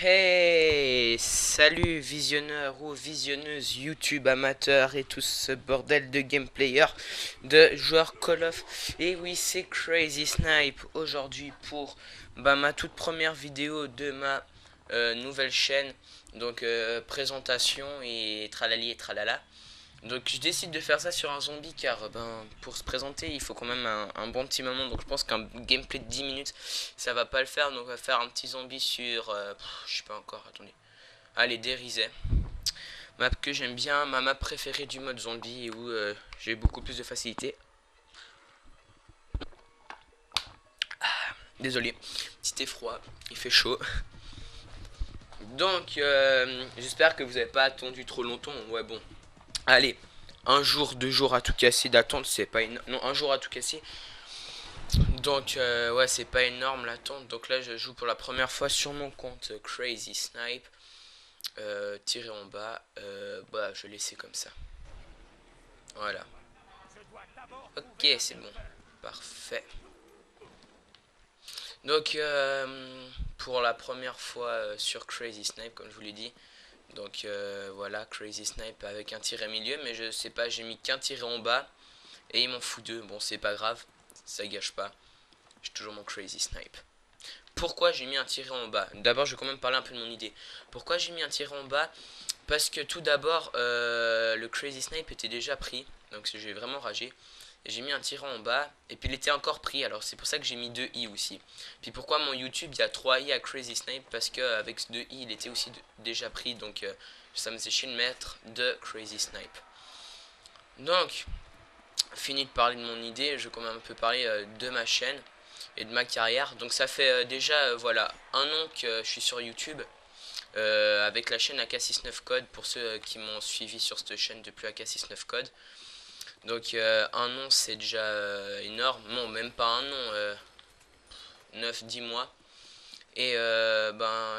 Hey, salut visionneurs ou visionneuses YouTube amateurs et tout ce bordel de gameplayers, de joueurs Call of. Et oui, c'est Crazy Snipe aujourd'hui pour ma toute première vidéo de ma nouvelle chaîne. Donc présentation et tralali et tralala. Donc je décide de faire ça sur un zombie car pour se présenter il faut quand même un bon petit moment. Donc je pense qu'un gameplay de 10 minutes ça va pas le faire. Donc on va faire un petit zombie sur je sais pas encore, attendez. Allez, Dérisay. Map que j'aime bien, ma map préférée du mode zombie et où j'ai beaucoup plus de facilité. Désolé, petit effroi, il fait chaud. Donc j'espère que vous n'avez pas attendu trop longtemps. Ouais bon, allez, un jour, 2 jours à tout casser d'attente, c'est pas énorme. Non, un jour à tout casser. Donc ouais, c'est pas énorme l'attente. Donc là je joue pour la première fois sur mon compte Crazy Snipe. Tiré en bas, bah je vais laisser comme ça. Voilà. Ok, c'est bon. Parfait. Donc pour la première fois sur Crazy Snipe, comme je vous l'ai dit. Donc voilà, Crazy Snipe avec un tiré milieu, mais je sais pas, j'ai mis qu'un tiré en bas. Et il m'en fout deux. Bon, c'est pas grave, ça gâche pas. J'ai toujours mon Crazy Snipe. Pourquoi j'ai mis un tiré en bas? D'abord, je vais quand même parler un peu de mon idée. Pourquoi j'ai mis un tiré en bas? Parce que tout d'abord, le Crazy Snipe était déjà pris. Donc j'ai vraiment ragé. J'ai mis un tiré en bas. Et puis il était encore pris. Alors c'est pour ça que j'ai mis 2 i aussi. Puis pourquoi mon YouTube, il y a 3 i à Crazy Snipe? Parce qu'avec 2 i, il était aussi déjà pris. Donc ça me faisait chier de mettre de Crazy Snipe. Donc, fini de parler de mon idée. Je vais quand même un peu parler de ma chaîne et de ma carrière. Donc ça fait déjà voilà un an que je suis sur YouTube avec la chaîne AK69 Code pour ceux qui m'ont suivi sur cette chaîne depuis AK69 Code. Donc un an c'est déjà énorme, non même pas un an, 9-10 mois. Et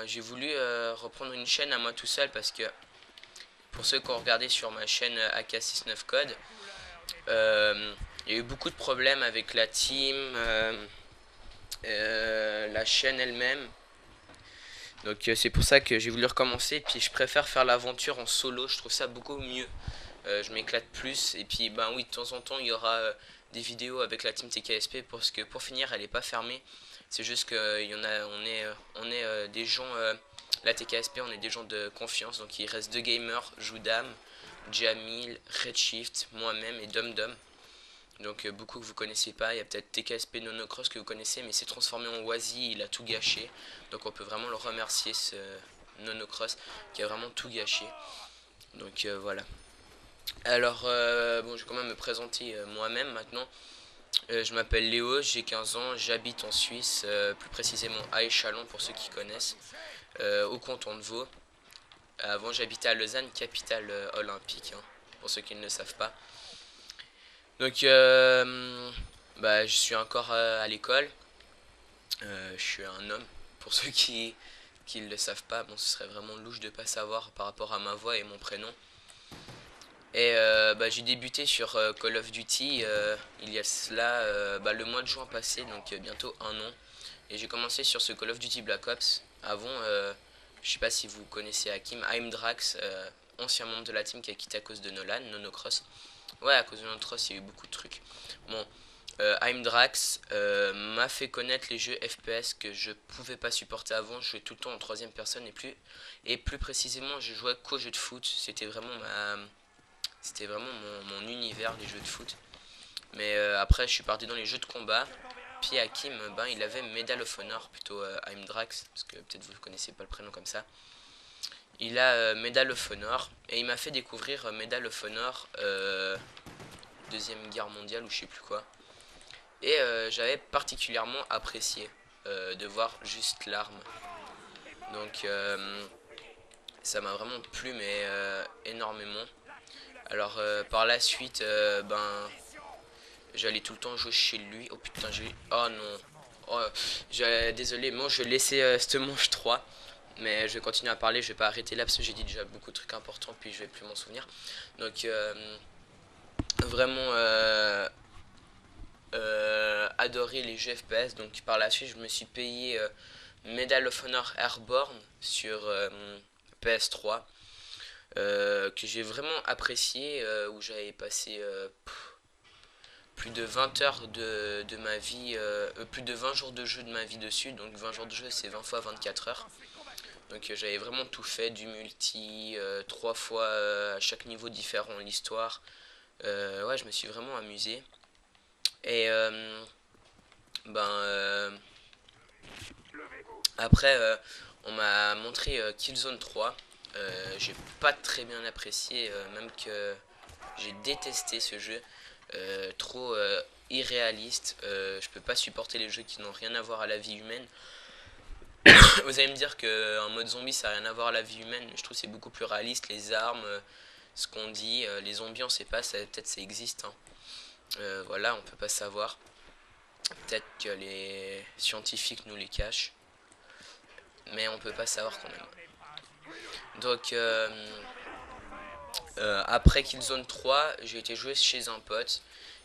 j'ai voulu reprendre une chaîne à moi tout seul parce que pour ceux qui ont regardé sur ma chaîne AK69 Code, il y a eu beaucoup de problèmes avec la team, la chaîne elle-même. Donc c'est pour ça que j'ai voulu recommencer. Puis je préfère faire l'aventure en solo, je trouve ça beaucoup mieux. Je m'éclate plus. Et puis ben oui, de temps en temps il y aura des vidéos avec la team TKSP parce que pour finir elle est pas fermée. C'est juste que y en a, on est des gens, la TKSP on est des gens de confiance. Donc il reste deux gamers, Joudam, Jamil, Redshift, moi-même et DumDum. Donc beaucoup que vous connaissez pas, il y a peut-être TKSP Nonocross que vous connaissez, mais c'est transformé en Oasis, il a tout gâché. Donc on peut vraiment le remercier, ce Nonocross, qui a vraiment tout gâché. Donc voilà. Alors bon, je vais quand même me présenter moi-même maintenant. Je m'appelle Léo, j'ai 15 ans, j'habite en Suisse, plus précisément à Échalon pour ceux qui connaissent, au canton de Vaud. Avant j'habitais à Lausanne, capitale olympique, hein, pour ceux qui ne le savent pas. Donc je suis encore à l'école. Je suis un homme. Pour ceux qui ne le savent pas, bon, ce serait vraiment louche de ne pas savoir par rapport à ma voix et mon prénom. Et j'ai débuté sur Call of Duty il y a cela le mois de juin passé, donc bientôt un an. Et j'ai commencé sur ce Call of Duty Black Ops. Avant, je sais pas si vous connaissez Hakim, Heimdrax, ancien membre de la team qui a quitté à cause de Nolan, Nonocross. Ouais, à cause de Nonocross, il y a eu beaucoup de trucs. Bon, Heimdrax m'a fait connaître les jeux FPS que je pouvais pas supporter avant. Je jouais tout le temps en troisième personne et plus précisément, je jouais qu'aux jeux de foot. C'était vraiment mon univers, les jeux de foot. Mais après, je suis parti dans les jeux de combat. Puis Hakim, il avait Medal of Honor, plutôt Heimdrax, parce que peut-être vous ne connaissez pas le prénom comme ça. Il a Medal of Honor, et il m'a fait découvrir Medal of Honor, Deuxième Guerre mondiale, ou je sais plus quoi. Et j'avais particulièrement apprécié de voir juste l'arme. Donc ça m'a vraiment plu, mais énormément. Alors par la suite, j'allais tout le temps jouer chez lui. Oh putain, j'ai... Oh non. Oh, désolé, moi je vais laisser cette manche 3. Mais je vais continuer à parler, je vais pas arrêter là parce que j'ai dit déjà beaucoup de trucs importants puis je vais plus m'en souvenir. Donc vraiment adoré les jeux FPS. Donc par la suite je me suis payé Medal of Honor Airborne sur PS3, que j'ai vraiment apprécié, où j'avais passé plus de 20 heures de ma vie, plus de 20 jours de jeu de ma vie dessus. Donc 20 jours de jeu, c'est 20 fois 24 heures. Donc j'avais vraiment tout fait, du multi, 3 fois à chaque niveau différent l'histoire. Ouais, je me suis vraiment amusé. Et ben après, on m'a montré Killzone 3. J'ai pas très bien apprécié, même que j'ai détesté ce jeu. Trop irréaliste. Je peux pas supporter les jeux qui n'ont rien à voir à la vie humaine. Vous allez me dire qu'un mode zombie ça n'a rien à voir à la vie humaine, mais je trouve que c'est beaucoup plus réaliste. Les armes, ce qu'on dit, les ambiances, c'est pas, peut-être ça existe, hein. Voilà, on peut pas savoir. Peut-être que les scientifiques nous les cachent, mais on peut pas savoir quand même. Donc après Killzone 3, j'ai été jouer chez un pote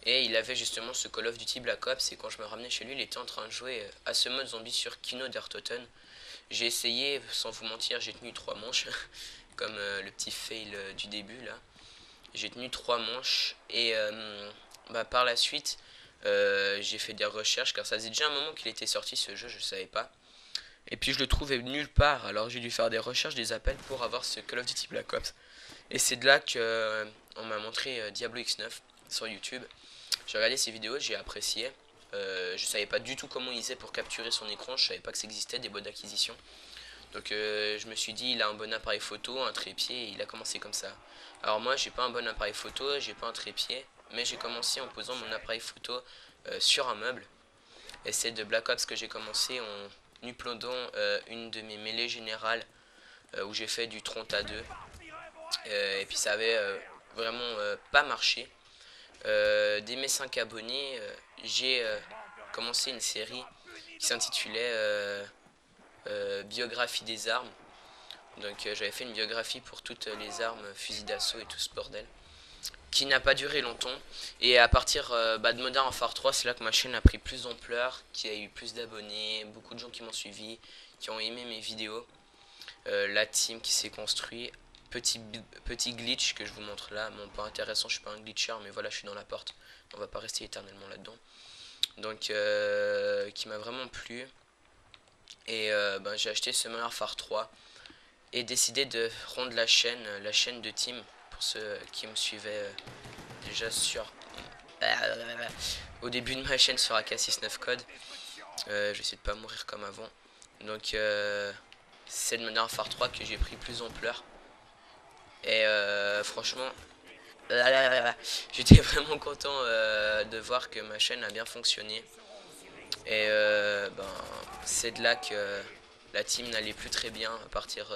et il avait justement ce Call of Duty Black Ops, et quand je me ramenais chez lui, il était en train de jouer à ce mode zombie sur Kino der Toten. J'ai essayé, sans vous mentir, j'ai tenu 3 manches, comme le petit fail du début là. J'ai tenu 3 manches et par la suite, j'ai fait des recherches car ça faisait déjà un moment qu'il était sorti ce jeu, je savais pas. Et puis je le trouvais nulle part, alors j'ai dû faire des recherches, des appels pour avoir ce Call of Duty Black Ops. Et c'est de là que on m'a montré Diablo X9 sur YouTube. J'ai regardé ses vidéos, j'ai apprécié. Je savais pas du tout comment il faisait pour capturer son écran, je savais pas que ça existait des modes d'acquisition. Donc je me suis dit, il a un bon appareil photo, un trépied, et il a commencé comme ça. Alors moi, j'ai pas un bon appareil photo, j'ai pas un trépied, mais j'ai commencé en posant mon appareil photo sur un meuble. Et c'est de Black Ops que j'ai commencé en uploadant une de mes mêlées générales où j'ai fait du 30 à 2. Et puis ça avait vraiment pas marché. Dès mes 5 abonnés, j'ai commencé une série qui s'intitulait Biographie des armes. Donc j'avais fait une biographie pour toutes les armes, fusils d'assaut et tout ce bordel, qui n'a pas duré longtemps. Et à partir de Modern Warfare 3, c'est là que ma chaîne a pris plus d'ampleur, qu'il y a eu plus d'abonnés, beaucoup de gens qui m'ont suivi, qui ont aimé mes vidéos. La team qui s'est construite. Petit glitch que je vous montre là, bon, pas intéressant, je suis pas un glitcher, mais voilà, je suis dans la porte, on va pas rester éternellement là-dedans. Donc qui m'a vraiment plu. Et j'ai acheté ce Modern Warfare 3 et décidé de rendre la chaîne de team, pour ceux qui me suivaient déjà sur au début de ma chaîne sur AK69 Code. J'essaie de pas mourir comme avant. Donc c'est de Modern Warfare 3 que j'ai pris plus ampleur. Et franchement, j'étais vraiment content de voir que ma chaîne a bien fonctionné. Et c'est de là que la team n'allait plus très bien à partir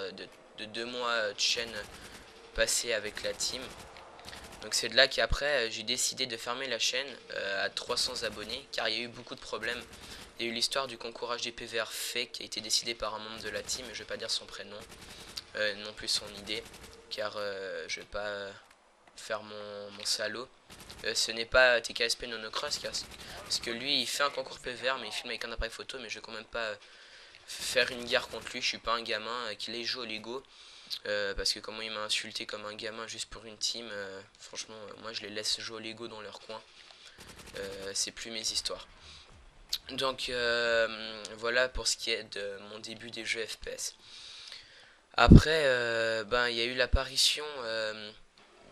de 2 mois de chaîne passée avec la team. Donc c'est de là qu'après j'ai décidé de fermer la chaîne à 300 abonnés, car il y a eu beaucoup de problèmes. Il y a eu l'histoire du concours HDPVR fake qui a été décidé par un membre de la team, et je vais pas dire son prénom, non plus son idée, car je vais pas faire mon salaud. Ce n'est pas TKSP Nonocross, parce que lui il fait un concours PVR mais il filme avec un appareil photo, mais je vais quand même pas faire une guerre contre lui. Je suis pas un gamin qui les joue au Lego, parce que comment il m'a insulté comme un gamin juste pour une team, franchement moi je les laisse jouer au Lego dans leur coin. C'est plus mes histoires. Donc voilà pour ce qui est de mon début des jeux FPS. Après il y a eu l'apparition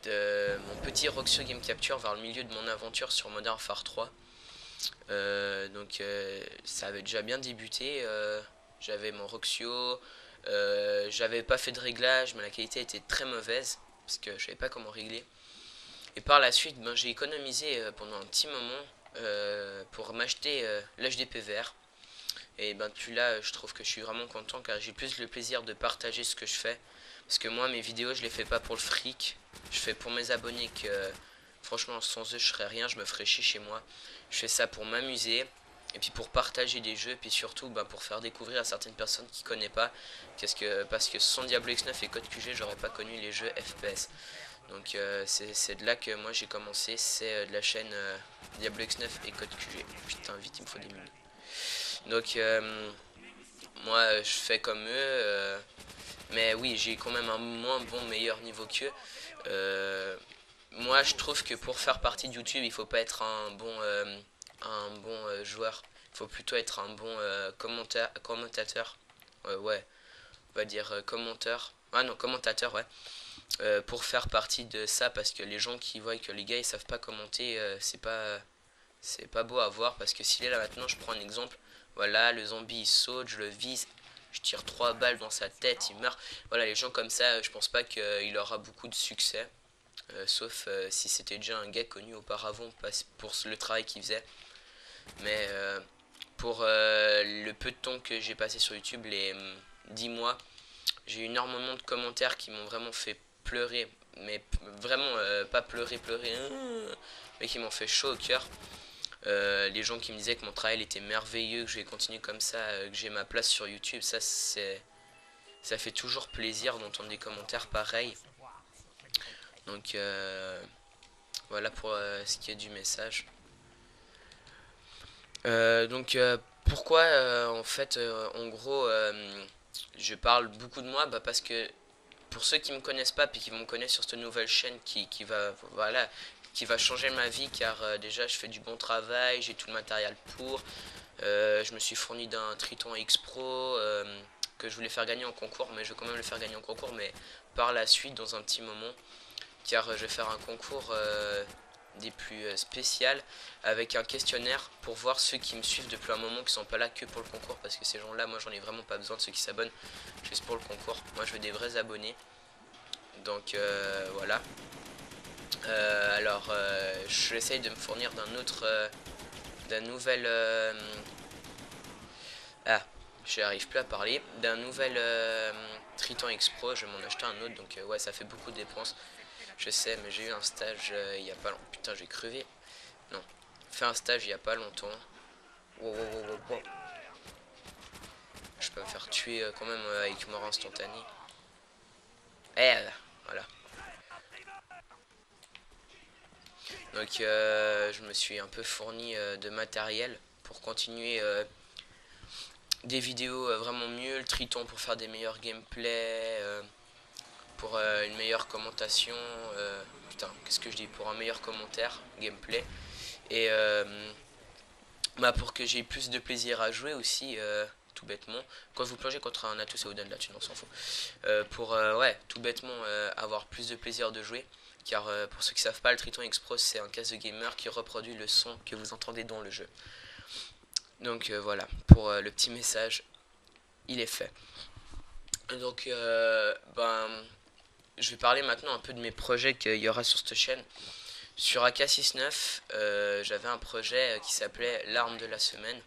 de mon petit Roxio Game Capture vers le milieu de mon aventure sur Modern Warfare 3. Ça avait déjà bien débuté. J'avais mon Roxio, j'avais pas fait de réglage, mais la qualité était très mauvaise parce que je savais pas comment régler. Et par la suite, j'ai économisé pendant un petit moment pour m'acheter l'HDPVR. Et depuis là, je trouve que je suis vraiment content, car j'ai plus le plaisir de partager ce que je fais. Parce que moi, mes vidéos, je les fais pas pour le fric. Je fais pour mes abonnés que, franchement, sans eux, je serais rien. Je me ferais chier chez moi. Je fais ça pour m'amuser. Et puis pour partager des jeux. Puis surtout, pour faire découvrir à certaines personnes qui connaissent pas. Parce que sans Diablo X9 et Code QG, j'aurais pas connu les jeux FPS. Donc c'est de là que moi j'ai commencé. C'est de la chaîne Diablo X9 et Code QG. Putain, vite, il me faut des minutes. Donc moi je fais comme eux, mais oui, j'ai quand même un moins bon meilleur niveau qu'eux. Moi je trouve que pour faire partie de YouTube, il faut pas être un bon joueur. Il faut plutôt être un bon commentateur. Ouais, on va dire commentateur. Ah non, commentateur, ouais. Pour faire partie de ça, parce que les gens qui voient que les gars ils savent pas commenter, c'est pas beau à voir. Parce que s'il est là maintenant, je prends un exemple. Voilà, le zombie il saute, je le vise, je tire 3 balles dans sa tête, il meurt. Voilà, les gens comme ça, je pense pas qu'il aura beaucoup de succès. Sauf si c'était déjà un gars connu auparavant pour le travail qu'il faisait. Mais pour le peu de temps que j'ai passé sur YouTube, les 10 mois, j'ai eu énormément de commentaires qui m'ont vraiment fait pleurer. Mais vraiment pas pleurer, pleurer, mais qui m'ont fait chaud au cœur. Les gens qui me disaient que mon travail était merveilleux, que je vais continuer comme ça, que j'ai ma place sur YouTube, ça fait toujours plaisir d'entendre des commentaires pareils. Donc voilà pour ce qui est du message. Pourquoi en fait en gros je parle beaucoup de moi, parce que pour ceux qui me connaissent pas puis qui vont me connaître sur cette nouvelle chaîne qui va voilà qui va changer ma vie, car déjà je fais du bon travail, j'ai tout le matériel pour. Je me suis fourni d'un Triton X Pro que je voulais faire gagner en concours, mais je vais quand même le faire gagner en concours, mais par la suite dans un petit moment, car je vais faire un concours des plus spéciales avec un questionnaire pour voir ceux qui me suivent depuis un moment qui sont pas là que pour le concours, parce que ces gens là moi j'en ai vraiment pas besoin de ceux qui s'abonnent juste pour le concours. Moi je veux des vrais abonnés, donc voilà. Alors j'essaye de me fournir d'un nouvel ah j'y arrive plus à parler, d'un nouvel Triton X Pro. Je vais m'en acheter un autre, donc ouais, ça fait beaucoup de dépenses. Je sais, mais j'ai eu un stage il y a pas longtemps. Putain, j'ai crevé. Non, fait un stage il y a pas longtemps. Wow, wow, wow, wow, wow. Je peux me faire tuer quand même avec mort instantanée. Voilà. Donc je me suis un peu fourni de matériel pour continuer des vidéos vraiment mieux, le Triton pour faire des meilleurs gameplays, pour une meilleure commentation, putain, qu'est-ce que je dis, pour un meilleur commentaire, gameplay, et pour que j'ai plus de plaisir à jouer aussi, tout bêtement. Quand vous plongez contre un atout, ça vous donne de la thune, on s'en fout. Pour, ouais, tout bêtement, avoir plus de plaisir de jouer. Car pour ceux qui savent pas, le Triton X Pro c'est un casque de gamer qui reproduit le son que vous entendez dans le jeu. Donc voilà, pour le petit message, il est fait. Donc je vais parler maintenant un peu de mes projets qu'il y aura sur cette chaîne. Sur AK69, j'avais un projet qui s'appelait l'arme de la semaine.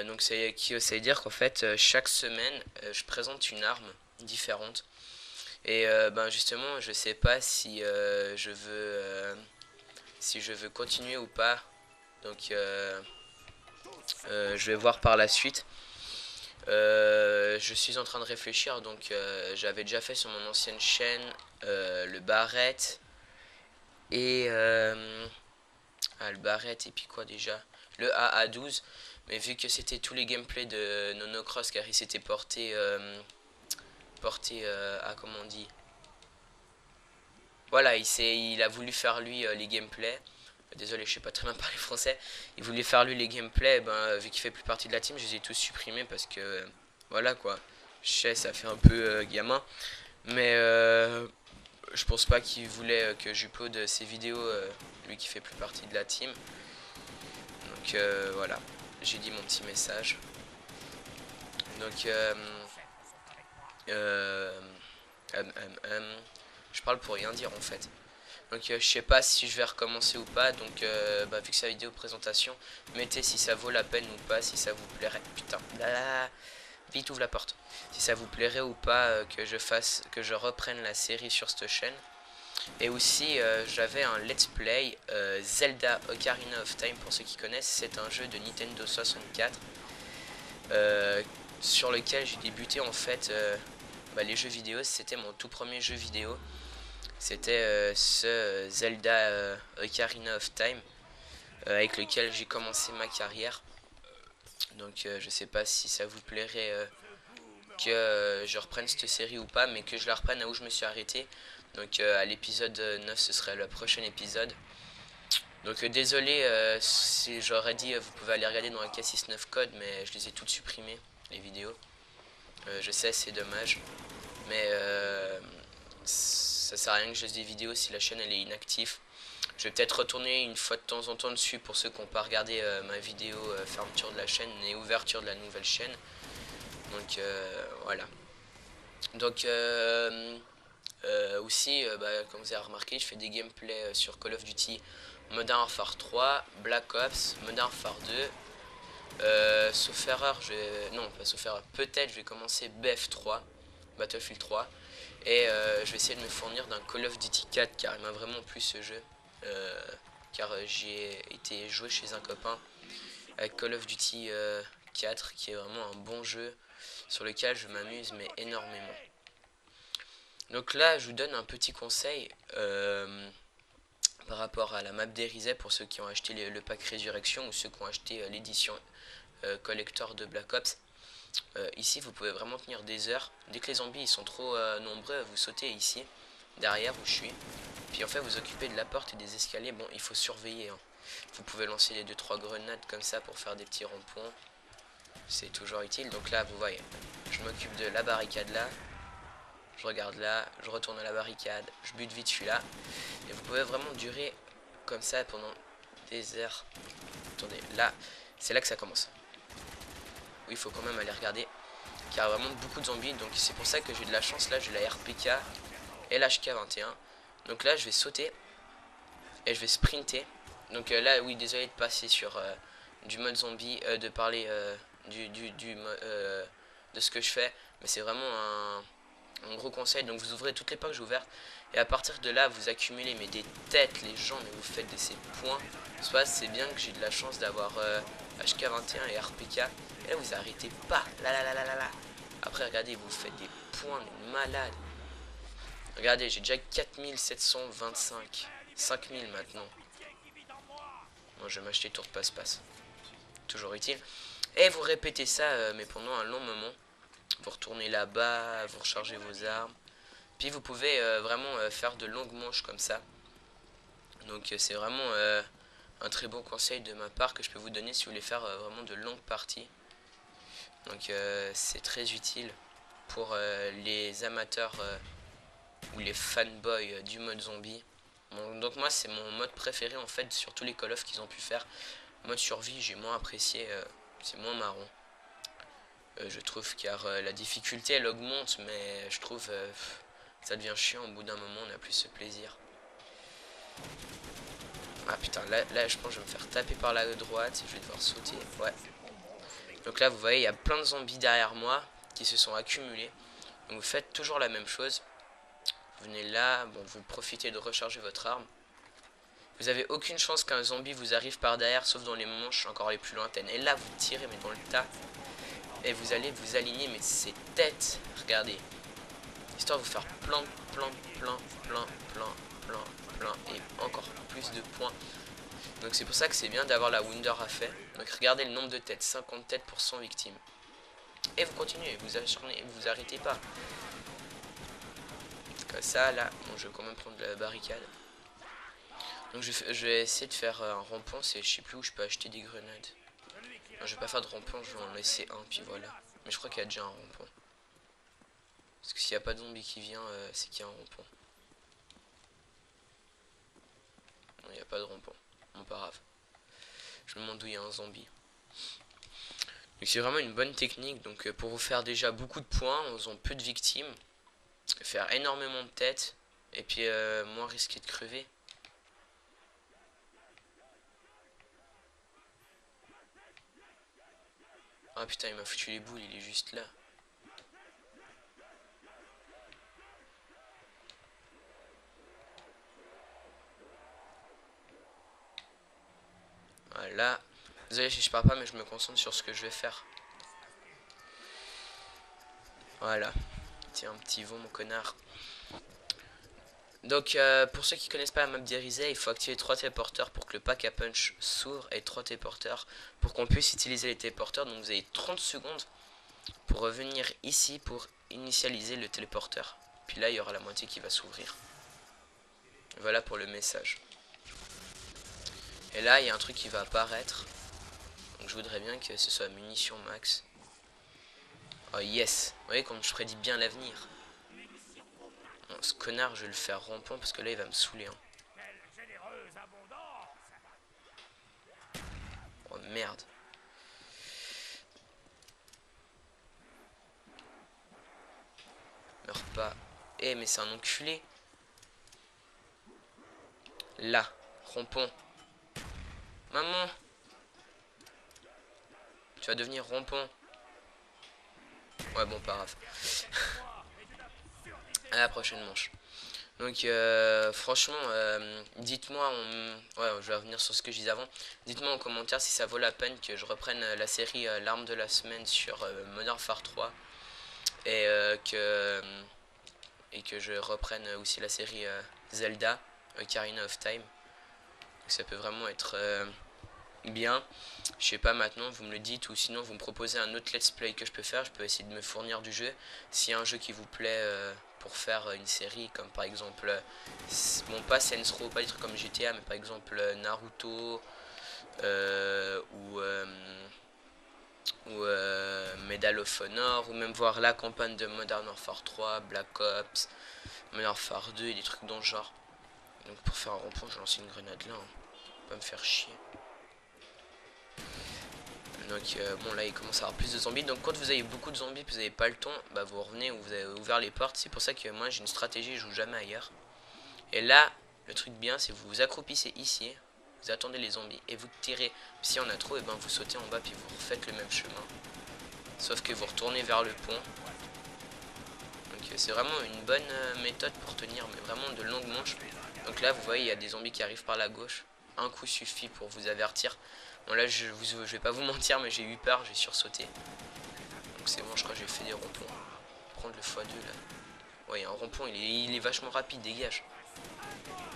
Donc ça veut dire qu'en fait chaque semaine je présente une arme différente. Et justement je sais pas si je veux continuer ou pas. Donc je vais voir par la suite. Je suis en train de réfléchir. Donc j'avais déjà fait sur mon ancienne chaîne le Barrett et le Barrett et puis quoi déjà, le AA12. Mais vu que c'était tous les gameplays de Nonocross, car il s'était porté à, comment on dit, voilà, il a voulu faire lui les gameplays. Désolé, je sais pas très bien parler français. Il voulait faire lui les gameplays. Vu qu'il fait plus partie de la team, je les ai tous supprimés parce que voilà quoi. Je sais, ça fait un peu gamin, mais je pense pas qu'il voulait que j'upload ses vidéos, lui qui fait plus partie de la team. Donc voilà, j'ai dit mon petit message. Donc je parle pour rien dire en fait. Donc je sais pas si je vais recommencer ou pas. Donc vu que c'est la vidéo présentation, mettez si ça vaut la peine ou pas, si ça vous plairait. Putain, là, vite ouvre la porte. Si ça vous plairait ou pas que je reprenne la série sur cette chaîne. Et aussi j'avais un let's play Zelda Ocarina of Time, pour ceux qui connaissent. C'est un jeu de Nintendo 64 sur lequel j'ai débuté en fait les jeux vidéo. C'était mon tout premier jeu vidéo. C'était ce Zelda Ocarina of Time avec lequel j'ai commencé ma carrière. Donc je sais pas si ça vous plairait que je reprenne cette série ou pas, mais que je la reprenne à où je me suis arrêté. Donc à l'épisode 9, ce serait le prochain épisode. Donc désolé si j'aurais dit vous pouvez aller regarder dans un K69 code, mais je les ai toutes supprimées, les vidéos. Je sais, c'est dommage, mais ça sert à rien que je laisse des vidéos si la chaîne elle est inactive. Je vais peut-être retourner une fois de temps en temps dessus pour ceux qui n'ont pas regardé ma vidéo fermeture de la chaîne et ouverture de la nouvelle chaîne. Donc voilà. Donc aussi, comme vous avez remarqué, je fais des gameplays sur Call of Duty Modern Warfare 3, Black Ops, Modern Warfare 2. Sauf erreur, non pas sauf erreur, peut-être je vais commencer BF3, Battlefield 3. Et je vais essayer de me fournir d'un Call of Duty 4 car il m'a vraiment plu ce jeu. Car j'ai été joué chez un copain avec Call of Duty 4 qui est vraiment un bon jeu sur lequel je m'amuse mais énormément. Donc là je vous donne un petit conseil par rapport à la map d'Erizet pour ceux qui ont acheté le pack Résurrection ou ceux qui ont acheté l'édition collector de Black Ops. Ici vous pouvez vraiment tenir des heures. Dès que les zombies ils sont trop nombreux, vous sautez ici derrière où je suis, puis en fait vous occupez de la porte et des escaliers. Bon, il faut surveiller hein. Vous pouvez lancer les 2-3 grenades comme ça pour faire des petits ronds-points, c'est toujours utile. Donc là vous voyez, je m'occupe de la barricade là, je regarde là, je retourne à la barricade, je bute vite celui-là, et vous pouvez vraiment durer comme ça pendant des heures. Attendez, là c'est là que ça commence. Oui, il faut quand même aller regarder car il y a vraiment beaucoup de zombies, donc c'est pour ça que j'ai de la chance. Là j'ai la RPK et l'HK21. Donc là je vais sauter et je vais sprinter. Donc là oui, désolé de passer sur du mode zombie, de parler de ce que je fais, mais c'est vraiment un gros conseil. Donc vous ouvrez toutes les pages ouvertes et à partir de là vous accumulez mais des têtes, les gens, mais vous faites ces points. Soit c'est bien que j'ai de la chance d'avoir HK21 et RPK, et là vous arrêtez pas, là. Après regardez, vous faites des points mais malades. Regardez, j'ai déjà 4725, 5000 maintenant. Bon, je vais m'acheter tour de passe-passe, toujours utile. Et vous répétez ça mais pendant un long moment. Vous retournez là-bas, vous rechargez vos armes. Puis vous pouvez vraiment faire de longues manches comme ça. Donc c'est vraiment un très bon conseil de ma part que je peux vous donner si vous voulez faire vraiment de longues parties. Donc c'est très utile pour les amateurs ou les fanboys du mode zombie. Bon, donc moi c'est mon mode préféré en fait sur tous les Call of qu'ils ont pu faire. Mode survie j'ai moins apprécié, c'est moins marrant. Je trouve car la difficulté elle augmente, mais je trouve ça devient chiant au bout d'un moment, on n'a plus ce plaisir. Ah putain, là je pense que je vais me faire taper par la droite, je vais devoir sauter, ouais. Donc là vous voyez il y a plein de zombies derrière moi qui se sont accumulés. Donc vous faites toujours la même chose. Vous venez là, bon vous profitez de recharger votre arme. Vous avez aucune chance qu'un zombie vous arrive par derrière, sauf dans les manches encore les plus lointaines. Et là vous tirez mais dans le tas. Et vous allez vous aligner mais ces têtes, regardez. Histoire de vous faire plein et encore plus de points. Donc c'est pour ça que c'est bien d'avoir la Wunder à fait. Donc regardez le nombre de têtes, 50 têtes pour 100 victimes. Et vous continuez, vous acharnez, vous arrêtez pas. Comme ça là, bon, je vais quand même prendre la barricade. Donc je vais essayer de faire un rond-point, je sais plus où je peux acheter des grenades. Non, je vais pas faire de rond-point, je vais en laisser un, puis voilà. Mais je crois qu'il y a déjà un rond-point. Parce que s'il n'y a pas de zombie qui vient, c'est qu'il y a un rond-point. Non, il n'y a pas de rond-point. Bon, pas grave. Je me demande où il y a un zombie. Donc c'est vraiment une bonne technique. Donc pour vous faire déjà beaucoup de points en faisant peu de victimes. Faire énormément de têtes. Et puis moins risquer de crever. Ah putain, il m'a foutu les boules, il est juste là. Voilà. Désolé si je parle pas, mais je me concentre sur ce que je vais faire. Voilà. Tiens, un petit vent, mon connard. Donc pour ceux qui connaissent pas la map d'Erisea, il faut activer 3 téléporteurs pour que le pack à punch s'ouvre et 3 téléporteurs pour qu'on puisse utiliser les téléporteurs. Donc vous avez 30 secondes pour revenir ici pour initialiser le téléporteur. Puis là il y aura la moitié qui va s'ouvrir. Voilà pour le message. Et là il y a un truc qui va apparaître. Donc je voudrais bien que ce soit munitions max. Oh yes, vous voyez comme je prédis bien l'avenir. Bon, ce connard je vais le faire rampant parce que là il va me saouler hein. Oh merde. Meurs pas. Eh mais c'est un enculé. Là, rompon. Maman. Tu vas devenir rompon. Ouais bon pas grave. À la prochaine manche. Donc franchement, dites-moi, ouais, je vais revenir sur ce que je disais avant. Dites-moi en commentaire si ça vaut la peine que je reprenne la série l'arme de la semaine sur Modern Warfare 3 et que je reprenne aussi la série Zelda, Ocarina of Time. Donc, ça peut vraiment être bien. Je sais pas maintenant, vous me le dites ou sinon vous me proposez un autre let's play que je peux faire. Je peux essayer de me fournir du jeu. S'il y a un jeu qui vous plaît pour faire une série comme par exemple, bon pas Saints Row, pas des trucs comme GTA, mais par exemple Naruto ou Medal of Honor, ou même voir la campagne de Modern Warfare 3, Black Ops, Modern Warfare 2 et des trucs dans le genre. Donc pour faire un rond-point, je lance une grenade là, hein. Pas me faire chier. Donc bon là il commence à avoir plus de zombies. Donc quand vous avez beaucoup de zombies, vous n'avez pas le temps, bah vous revenez ou vous avez ouvert les portes. C'est pour ça que moi j'ai une stratégie, je joue jamais ailleurs. Et là le truc bien c'est que vous vous accroupissez ici, vous attendez les zombies et vous tirez. Si on a trop, et ben vous sautez en bas puis vous refaites le même chemin. Sauf que vous retournez vers le pont. Donc c'est vraiment une bonne méthode pour tenir, mais vraiment de longues manches. Donc là vous voyez il y a des zombies qui arrivent par la gauche. Un coup suffit pour vous avertir. Bon là je vais pas vous mentir mais j'ai eu peur, j'ai sursauté. Donc c'est bon, je crois que j'ai fait des ronds-ponts. Prendre le x2 là. Ouais, un rond-point il est vachement rapide, dégage.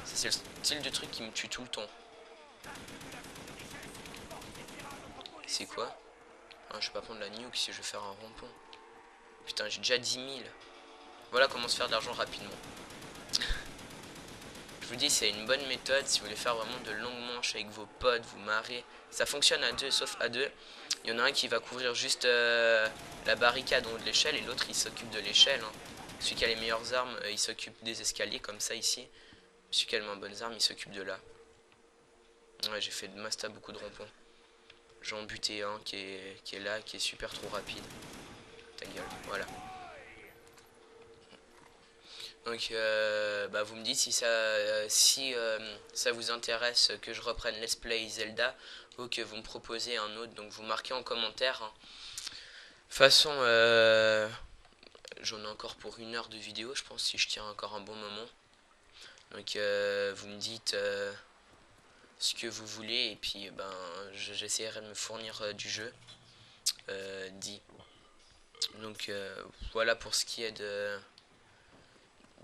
Ça c'est le style de truc qui me tue tout le temps. C'est quoi? Ah, je vais pas prendre la nuke si je veux faire un rond-point. Putain j'ai déjà 10 000. Voilà comment se faire de l'argent rapidement. Je vous dis c'est une bonne méthode si vous voulez faire vraiment de longues manches avec vos potes, vous marrer. Ça fonctionne à deux, sauf à deux. Il y en a un qui va couvrir juste la barricade en haut de l'échelle et l'autre il s'occupe de l'échelle. Hein. Celui qui a les meilleures armes, il s'occupe des escaliers comme ça ici. Celui qui a les moins bonnes armes, il s'occupe de là. Ouais, j'ai fait de Masta beaucoup de ronds-points. J'en butais un qui est là, qui est super trop rapide. Ta gueule, voilà. Donc bah vous me dites si ça vous intéresse que je reprenne Let's Play Zelda ou que vous me proposez un autre. Donc vous marquez en commentaire. Hein. De toute façon, j'en ai encore pour 1 heure de vidéo, je pense, si je tiens encore un bon moment. Donc vous me dites ce que vous voulez et puis ben j'essaierai de me fournir du jeu dit. Donc voilà pour ce qui est de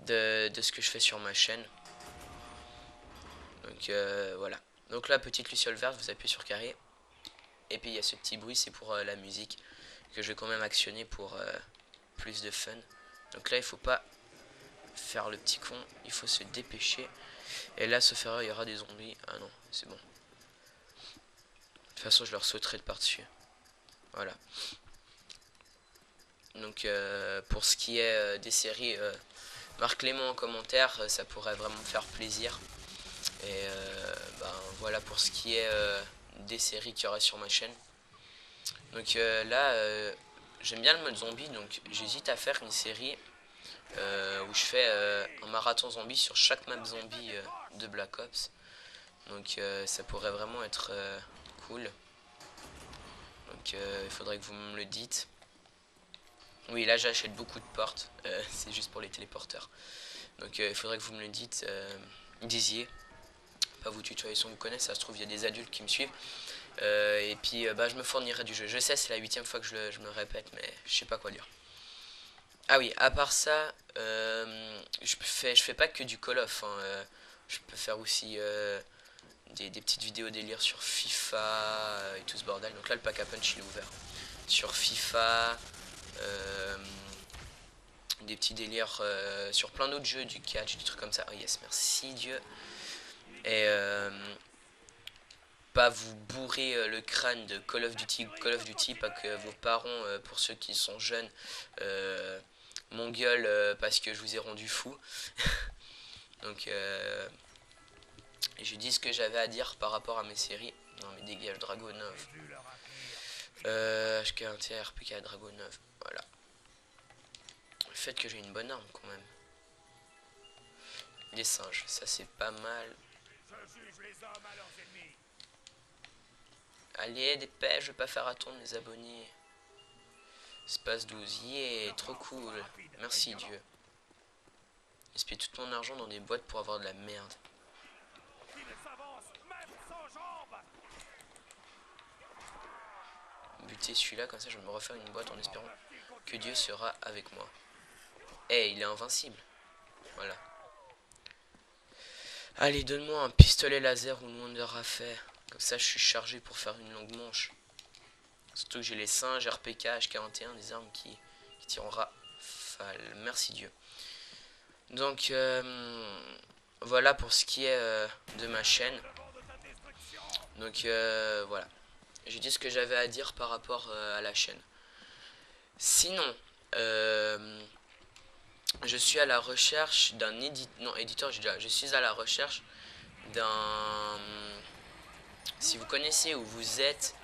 ce que je fais sur ma chaîne. Donc voilà. Donc là, petite luciole verte, vous appuyez sur carré. Et puis il y a ce petit bruit, c'est pour la musique que je vais quand même actionner pour plus de fun. Donc là, il faut pas faire le petit con, il faut se dépêcher. Et là, sauf erreur, il y aura des zombies. Ah non, c'est bon. De toute façon, je leur sauterai de par-dessus. Voilà. Donc pour ce qui est des séries, marquez-les-moi en commentaire, ça pourrait vraiment me faire plaisir. Et ben, voilà pour ce qui est des séries qu'il y aura sur ma chaîne. Donc là, j'aime bien le mode zombie, donc j'hésite à faire une série où je fais un marathon zombie sur chaque map zombie de Black Ops. Donc ça pourrait vraiment être cool. Donc il faudrait que vous me le dites. Oui, là j'achète beaucoup de portes, c'est juste pour les téléporteurs. Donc il faudrait que vous me le disiez. Pas vous tutoyer si on me connaît, ça se trouve il y a des adultes qui me suivent. Et puis bah, je me fournirai du jeu. Je sais, c'est la 8e fois que je me répète, mais je sais pas quoi dire. Ah oui, à part ça, Je fais pas que du Call of, hein, je peux faire aussi des petites vidéos délire sur FIFA et tout ce bordel. Donc là le pack à punch il est ouvert. Sur FIFA, euh, des petits délires sur plein d'autres jeux, du catch, des trucs comme ça. Oh yes, merci Dieu. Et pas vous bourrer le crâne de Call of Duty, pas que vos parents, pour ceux qui sont jeunes, m'engueulent parce que je vous ai rendu fou. Donc j'ai dit ce que j'avais à dire par rapport à mes séries. Non mais dégage Dragonov. HK1T, RPK, Dragonov. Voilà. Le fait que j'ai une bonne arme quand même. Les singes, ça c'est pas mal. Allez, dépêche, je vais pas faire attendre les abonnés. Espace 12, yeah, trop cool. Merci Dieu. Gaspille tout mon argent dans des boîtes pour avoir de la merde. Buter celui-là, comme ça je vais me refaire une boîte en espérant que Dieu sera avec moi. Eh, il est invincible. Voilà. Allez, donne-moi un pistolet laser ou une Wonder à faire. Comme ça je suis chargé pour faire une longue manche. Surtout que j'ai les singes, RPK, H41, des armes qui tirent en rafale. Merci Dieu. Donc voilà pour ce qui est de ma chaîne. Donc voilà. J'ai dit ce que j'avais à dire par rapport à la chaîne. Sinon, je suis à la recherche d'un éditeur, je suis à la recherche d'un... Si vous connaissez ou vous êtes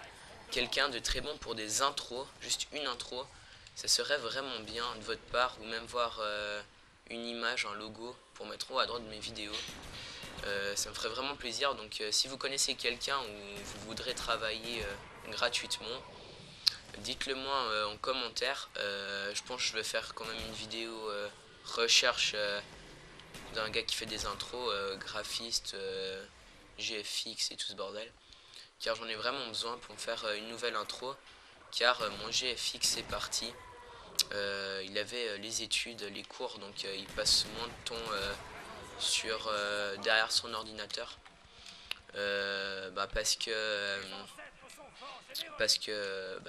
quelqu'un de très bon pour des intros, juste une intro, ça serait vraiment bien de votre part, ou même voir une image, un logo pour mettre en haut à droite de mes vidéos. Ça me ferait vraiment plaisir, donc si vous connaissez quelqu'un ou vous voudrez travailler gratuitement, dites-le moi en commentaire. Je pense que je vais faire quand même une vidéo recherche d'un gars qui fait des intros, graphiste, GFX et tout ce bordel. Car j'en ai vraiment besoin pour me faire une nouvelle intro. Car mon GFX est parti. Il avait les études, les cours, donc il passe moins de temps sur derrière son ordinateur. Parce que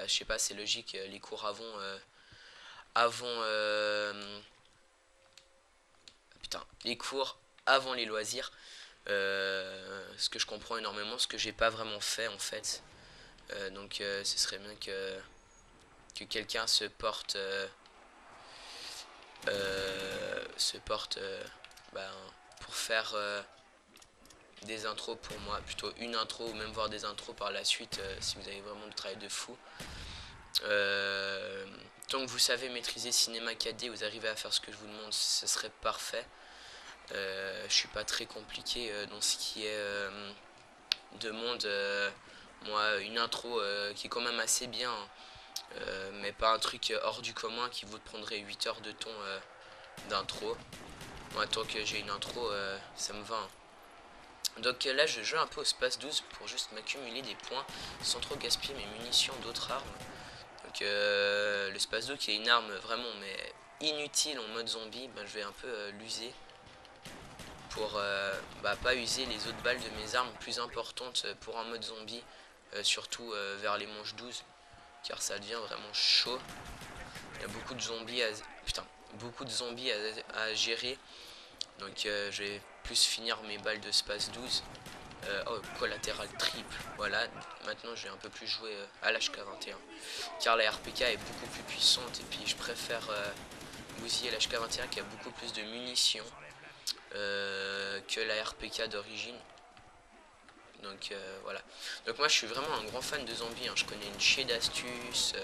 je sais pas, c'est logique, les cours les cours avant les loisirs, ce que je comprends énormément, ce que j'ai pas vraiment fait en fait. Donc ce serait bien que quelqu'un se porte pour faire des intros pour moi, plutôt une intro ou même voir des intros par la suite si vous avez vraiment du travail de fou. Tant que vous savez maîtriser Cinema 4D, vous arrivez à faire ce que je vous demande, ce serait parfait. Je suis pas très compliqué dans ce qui est demande. Moi, une intro qui est quand même assez bien, mais pas un truc hors du commun qui vous prendrait 8 heures de temps d'intro. Moi, tant que j'ai une intro, ça me va. Hein. Donc là, je joue un peu au Space 12 pour juste m'accumuler des points sans trop gaspiller mes munitions d'autres armes. Donc le Space 12 qui est une arme vraiment mais inutile en mode zombie, je vais un peu l'user pour pas user les autres balles de mes armes plus importantes pour un mode zombie, surtout vers les manches 12, car ça devient vraiment chaud. Il y a beaucoup de zombies à gérer, donc je vais plus finir mes balles de Space 12. Oh, collatéral triple, voilà, maintenant je vais un peu plus jouer à l'HK21, car la RPK est beaucoup plus puissante, et puis je préfère bousiller l'HK21 qui a beaucoup plus de munitions que la RPK d'origine. Donc voilà. Donc moi je suis vraiment un grand fan de zombies, hein. Je connais une chier d'astuces.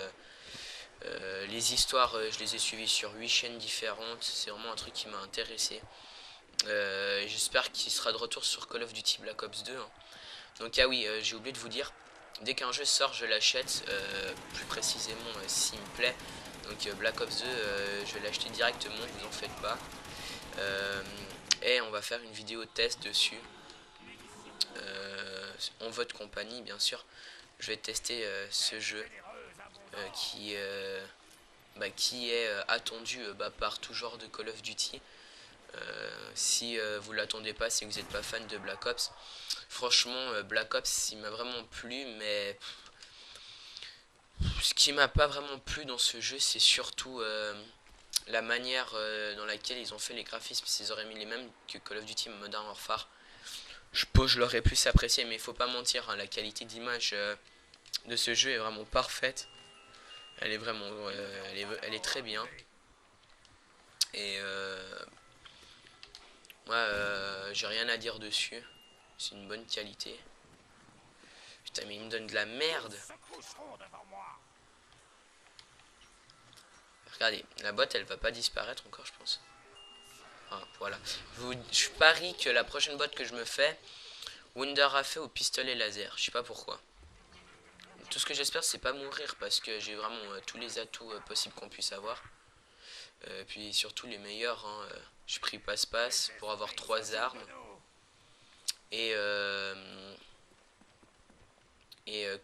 Les histoires, je les ai suivies sur 8 chaînes différentes. C'est vraiment un truc qui m'a intéressé. J'espère qu'il sera de retour sur Call of Duty Black Ops 2. Hein. Donc ah oui, j'ai oublié de vous dire, dès qu'un jeu sort, je l'achète. Plus précisément s'il me plaît. Donc Black Ops 2, je vais l'acheter directement, vous en faites pas. Et on va faire une vidéo test dessus. En votre compagnie bien sûr. Je vais tester ce jeu qui qui est attendu par tout genre de Call of Duty. Si vous l'attendez pas, c'est que vous n'êtes pas fan de Black Ops. Franchement, Black Ops, il m'a vraiment plu, mais ce qui m'a pas vraiment plu dans ce jeu, c'est surtout la manière dans laquelle ils ont fait les graphismes. S'ils auraient mis les mêmes que Call of Duty Modern Warfare, je l'aurais plus apprécié, mais il faut pas mentir, hein, la qualité d'image de ce jeu est vraiment parfaite. Elle est vraiment, elle est très bien. Et moi, j'ai rien à dire dessus. C'est une bonne qualité. Putain, mais il me donne de la merde. Regardez, la boîte, elle va pas disparaître encore, je pense. Ah, voilà. Je parie que la prochaine boîte que je me fais, Wunder a fait au pistolet laser. Je sais pas pourquoi. Tout ce que j'espère, c'est pas mourir parce que j'ai vraiment tous les atouts possibles qu'on puisse avoir. Puis surtout les meilleurs. Hein, j'ai pris passe-passe pour avoir 3 armes. Et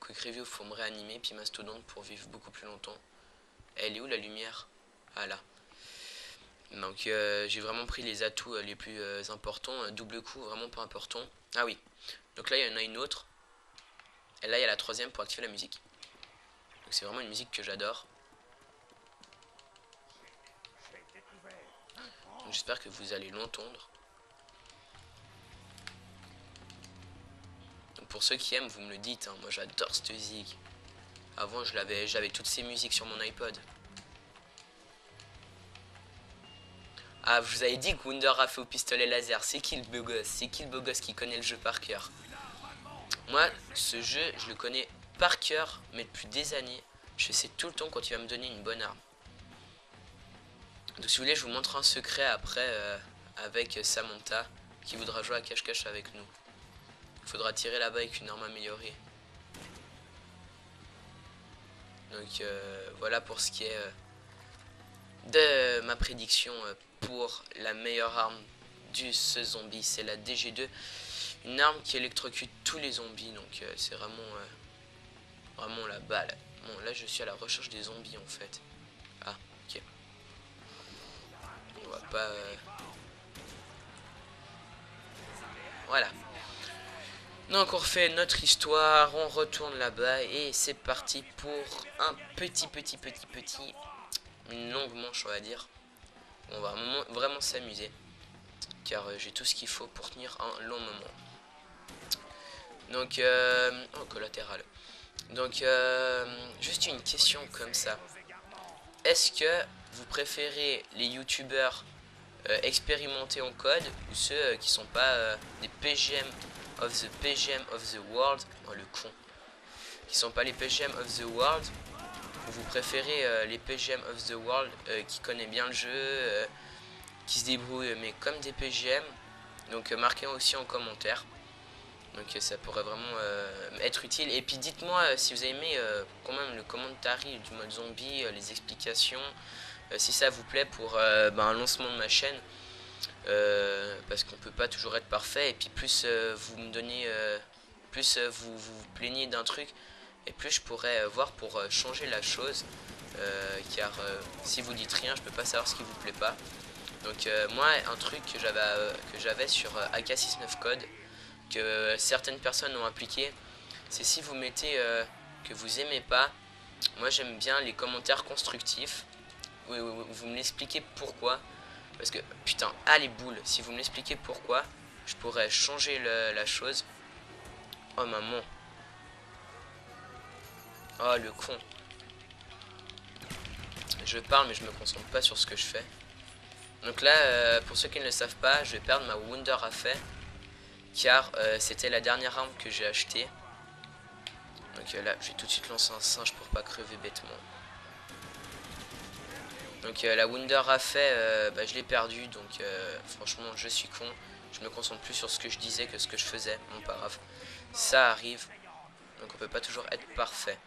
Quick Review, faut me réanimer. Puis Mastodonte pour vivre beaucoup plus longtemps. Elle est où la lumière? Ah là. Donc j'ai vraiment pris les atouts les plus importants. Double coup, vraiment pas important. Ah oui. Donc là, il y en a une autre. Et là, il y a la troisième pour activer la musique. Donc c'est vraiment une musique que j'adore. J'espère que vous allez l'entendre. Donc pour ceux qui aiment, vous me le dites. Hein, moi, j'adore cette musique. Avant, j'avais toutes ces musiques sur mon iPod. Ah, je vous avais dit que Wunder a fait au pistolet laser. C'est qui le beau gosse? C'est qui le beau gosse qui connaît le jeu par cœur? Moi, ce jeu, je le connais par cœur, mais depuis des années. Je sais tout le temps quand il va me donner une bonne arme. Donc si vous voulez, je vous montre un secret après avec Samantha qui voudra jouer à cache-cache avec nous. Il faudra tirer là-bas avec une arme améliorée. Donc voilà pour ce qui est de ma prédiction pour la meilleure arme ce zombie. C'est la DG2. Une arme qui électrocute tous les zombies. Donc c'est vraiment la balle. Bon, là je suis à la recherche des zombies en fait. Ah, ok. On va pas... Voilà. Donc on refait notre histoire, on retourne là-bas et c'est parti pour un une longue manche on va dire. On va vraiment s'amuser car j'ai tout ce qu'il faut pour tenir un long moment. Donc, oh, collatéral. Donc, juste une question comme ça. Est-ce que vous préférez les youtubeurs expérimentés en code ou ceux qui sont pas des PGM of the world? Oh le con. Qui sont pas les PGM of the world? Ou vous préférez les PGM of the world qui connaissent bien le jeu, qui se débrouillent mais comme des PGM? Donc marquez-moi aussi en commentaire. Donc ça pourrait vraiment être utile. Et puis dites-moi si vous avez aimé quand même le commentary du mode zombie, les explications, si ça vous plaît pour un lancement de ma chaîne. Parce qu'on peut pas toujours être parfait. Et puis plus vous me donnez, plus vous plaignez d'un truc, et plus je pourrais voir pour changer la chose. Car si vous dites rien, je peux pas savoir ce qui vous plaît pas. Donc moi, un truc que j'avais sur AK69 Code, que certaines personnes ont appliqué, c'est si vous mettez que vous aimez pas, moi j'aime bien les commentaires constructifs où vous me l'expliquez pourquoi, parce que putain, ah les boules, si vous me l'expliquez pourquoi, je pourrais changer la chose. Oh maman, oh le con, je parle mais je me concentre pas sur ce que je fais. Donc là, pour ceux qui ne le savent pas, je vais perdre ma Wunder à fait, car c'était la dernière arme que j'ai achetée. Donc là, je vais tout de suite lancer un singe pour pas crever bêtement. Donc la Wunder a fait, je l'ai perdu, donc franchement je suis con. Je me concentre plus sur ce que je disais que ce que je faisais, bon pas grave. Ça arrive, donc on peut pas toujours être parfait.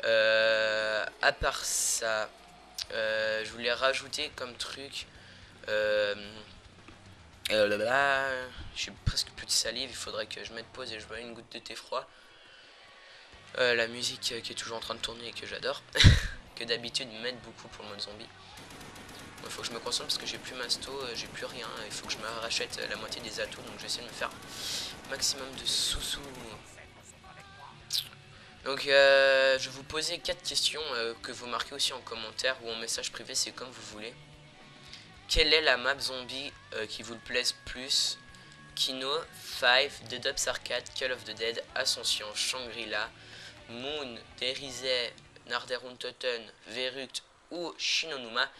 À part ça, je voulais rajouter comme truc... j'ai presque plus de salive, il faudrait que je mette pause et je bois une goutte de thé froid. La musique qui est toujours en train de tourner et que j'adore. que d'habitude m'aide beaucoup pour le mode zombie. Il faut que je me concentre parce que j'ai plus masto, j'ai plus rien. Il faut que je me rachète la moitié des atouts, donc j'essaie de me faire maximum de sous-sous. Donc je vais vous poser 4 questions que vous marquez aussi en commentaire ou en message privé, c'est comme vous voulez. Quelle est la map zombie qui vous plaise plus? Kino, Five, Dead Ops Arcade, Call of the Dead, Ascension, Shangri-La, Moon, Derizet, Narderuntoten, Verut ou Shinonuma.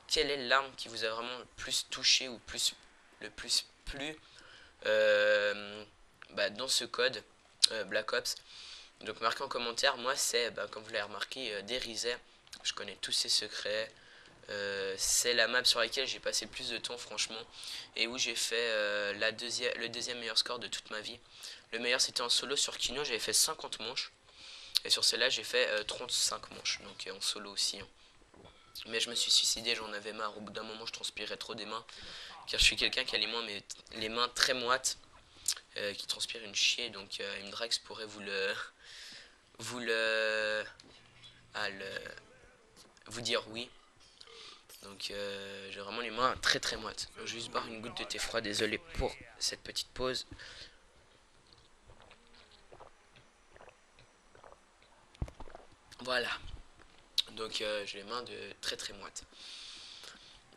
Quelle est l'arme qui vous a vraiment le plus touché ou le plus plu dans ce code Black Ops? Donc marquez en commentaire. Moi c'est, comme vous l'avez remarqué, Derizet. Je connais tous ses secrets. C'est la map sur laquelle j'ai passé le plus de temps franchement, et où j'ai fait le deuxième meilleur score de toute ma vie. Le meilleur c'était en solo sur Kino, j'avais fait 50 manches, et sur celle-là j'ai fait 35 manches, donc en solo aussi. Mais je me suis suicidé, j'en avais marre, au bout d'un moment je transpirais trop des mains, car je suis quelqu'un qui a les mains très moites, qui transpire une chier, donc Imdrax pourrait vous dire oui. Donc j'ai vraiment les mains très très moites. Je vais juste boire une goutte de thé froid, désolé pour cette petite pause. Voilà. Donc j'ai les mains de très très moites.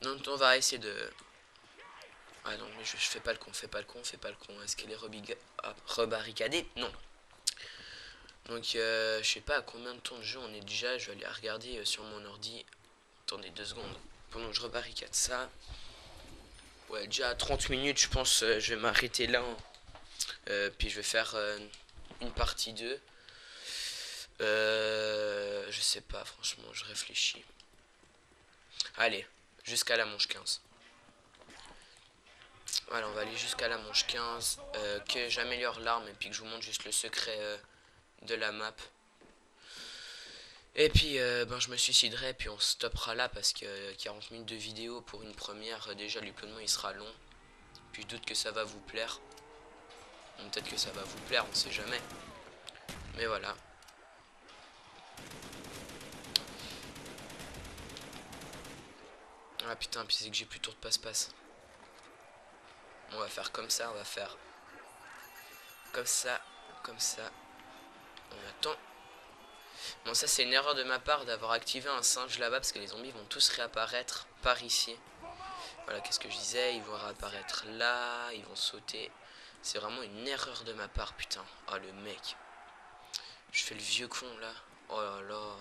Donc on va essayer de... Ah non mais je fais pas le con, fais pas le con, fais pas le con. Est-ce qu'elle est rebarricadée? Non. Donc je sais pas à combien de temps de jeu on est déjà. Je vais aller regarder sur mon ordi. Attendez 2 secondes. Pendant que je rebarricade ça. Ouais, déjà à 30 minutes, je pense je vais m'arrêter là. Puis je vais faire une partie 2. Je sais pas, franchement, je réfléchis. Allez, jusqu'à la manche 15. Voilà, on va aller jusqu'à la manche 15. Que j'améliore l'arme et puis que je vous montre juste le secret de la map. Et puis je me suiciderai, puis on stoppera là parce que 40 minutes de vidéo pour une première, déjà l'uploadment il sera long. Puis je doute que ça va vous plaire. Peut-être que ça va vous plaire, on sait jamais. Mais voilà. Ah putain, puis c'est que j'ai plus de tour de passe-passe. On va faire comme ça, on va faire comme ça, comme ça. On attend. Bon, ça c'est une erreur de ma part d'avoir activé un singe là-bas parce que les zombies vont tous réapparaître par ici. Voilà, qu'est-ce que je disais, ils vont réapparaître là, ils vont sauter. C'est vraiment une erreur de ma part, putain. Oh le mec. Je fais le vieux con là. Oh là là.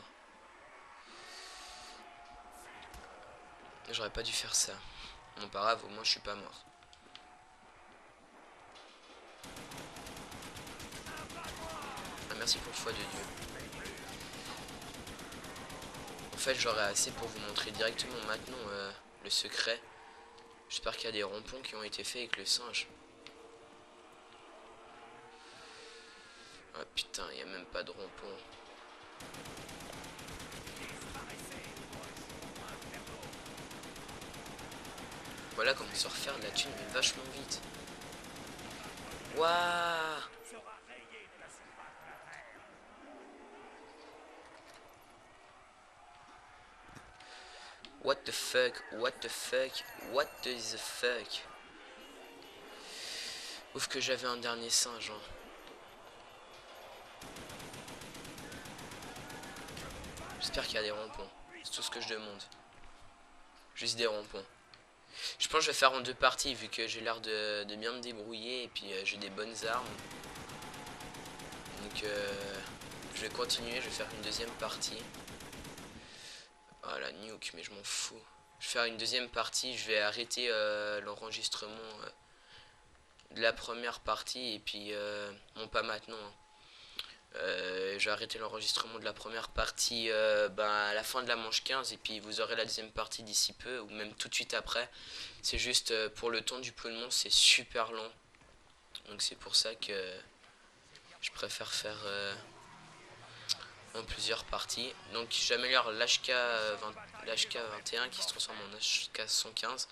J'aurais pas dû faire ça. Bon, pas grave, au moins je suis pas mort. Ah, merci pour le foi de Dieu. En fait, j'aurai assez pour vous montrer directement maintenant le secret. J'espère qu'il y a des ronds-ponts qui ont été faits avec le singe. Ah putain, il n'y a même pas de rond-pont. Voilà comment se refaire de la thune mais vachement vite. Waouh. What the fuck, what the fuck, what the fuck. Ouf que j'avais un dernier singe. Hein. J'espère qu'il y a des ronds-ponts. C'est tout ce que je demande. Juste des ronds-ponts. Je pense que je vais faire en 2 parties vu que j'ai l'air de bien me débrouiller et puis j'ai des bonnes armes. Donc je vais continuer, je vais faire une deuxième partie. Oh la nuke, mais je m'en fous. Je vais faire une deuxième partie, je vais arrêter l'enregistrement de la première partie et puis bon pas maintenant. Hein. Je vais arrêter l'enregistrement de la première partie à la fin de la manche 15 et puis vous aurez la deuxième partie d'ici peu ou même tout de suite après. C'est juste pour le temps du déploiement c'est super long. Donc c'est pour ça que je préfère faire en plusieurs parties. Donc j'améliore l'HK21 qui se transforme en HK115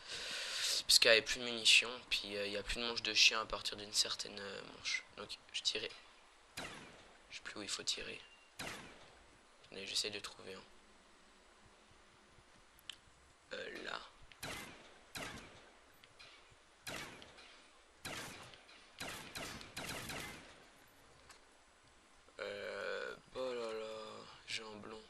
puisqu'il n'y avait plus de munitions, puis il n'y a plus de manche de chien à partir d'une certaine manche. Donc je tirais. Je sais plus où il faut tirer. Attendez, j'essaie de trouver. Hein. là. Oh là là, j'ai un blond.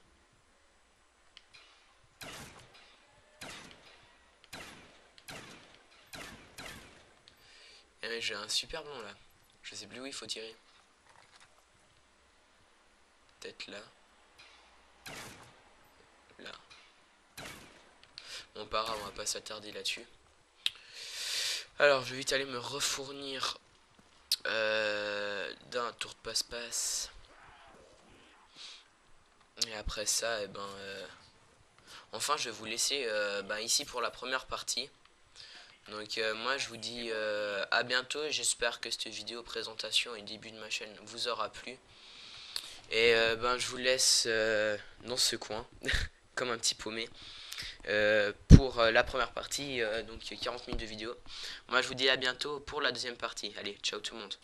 Eh mais j'ai un super blond là. Je sais plus où il faut tirer. Peut-être là. Là. Bon, pas grave, on va pas s'attarder là-dessus. Alors, je vais vite aller me refournir d'un tour de passe-passe. Et après ça, et ben, enfin, je vais vous laisser ici pour la première partie. Donc, moi, je vous dis à bientôt. J'espère que cette vidéo présentation et début de ma chaîne vous aura plu. Et je vous laisse dans ce coin, comme un petit paumé. Pour la première partie, donc 40 minutes de vidéo. Moi je vous dis à bientôt pour la deuxième partie. Allez, ciao tout le monde.